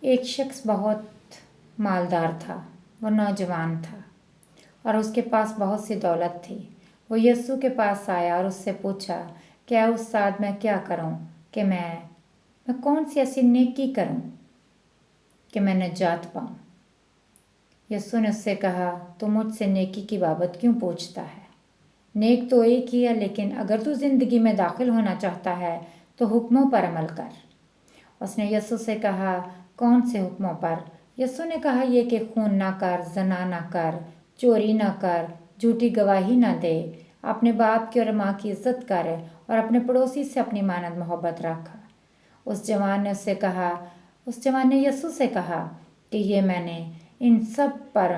ایک شخص بہت مالدار تھا، وہ نوجوان تھا اور اس کے پاس بہت سی دولت تھی۔ وہ یسوع کے پاس آیا اور اس سے پوچھا کہ اے استاد، میں کیا کروں کہ میں کون سی ایسی نیکی کروں کہ میں نجات پاؤں؟ یسوع نے اس سے کہا، تو مجھ سے نیکی کی بابت کیوں پوچھتا ہے؟ نیک تو ایک ہی ہے، لیکن اگر تو زندگی میں داخل ہونا چاہتا ہے تو حکموں پر عمل کر۔ اس نے یسوع سے کہا، کون سے حکموں پر؟ یسوع نے کہا، یہ کہ خون نہ کر، زنا نہ کر، چوری نہ کر، جھوٹی گواہی نہ دے، اپنے باپ کی اور ماں کی عزت کر اور اپنے پڑوسی سے اپنی مانند محبت رکھ۔ اس جوان نے یسوع سے کہا کہ یہ میں نے ان سب پر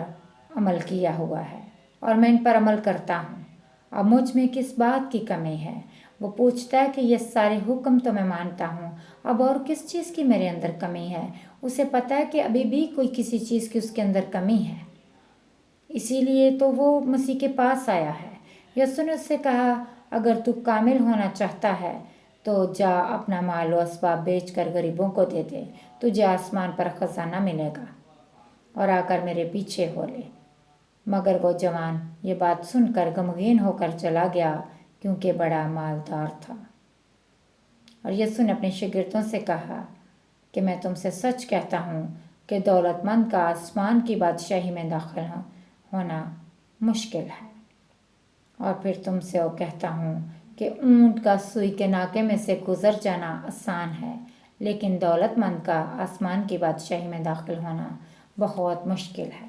عمل کیا ہوا ہے اور میں ان پر عمل کرتا ہوں، اب مجھ میں کس بات کی کمی ہے؟ وہ پوچھتا ہے کہ یہ سارے حکم تو میں مانتا ہوں، اب اور کس چیز کی میرے اندر کمی ہے؟ اسے پتہ ہے کہ ابھی بھی کوئی کسی چیز کی اس کے اندر کمی ہے، اسی لیے تو وہ مسیح کے پاس آیا ہے۔ یسوع نے اس سے کہا، اگر تو کامل ہونا چاہتا ہے تو جا اپنا مال و اسباب بیچ کر غریبوں کو دے دے، تجھے آسمان پر خزانہ ملے گا، اور آ کر میرے پیچھے ہو لے۔ مگر وہ جوان یہ بات سن کر غمگین ہو کر چلا گیا، کیونکہ بڑا مالدار تھا۔ اور یسوع نے اپنے شاگردوں سے کہا کہ میں تم سے سچ کہتا ہوں کہ دولت مند کا آسمان کی بادشاہی میں داخل ہونا مشکل ہے۔ اور پھر تم سے وہ کہتا ہوں کہ اونٹ کا سوئی کے ناکے میں سے گزر جانا آسان ہے، لیکن دولت مند کا آسمان کی بادشاہی میں داخل ہونا بہت مشکل ہے۔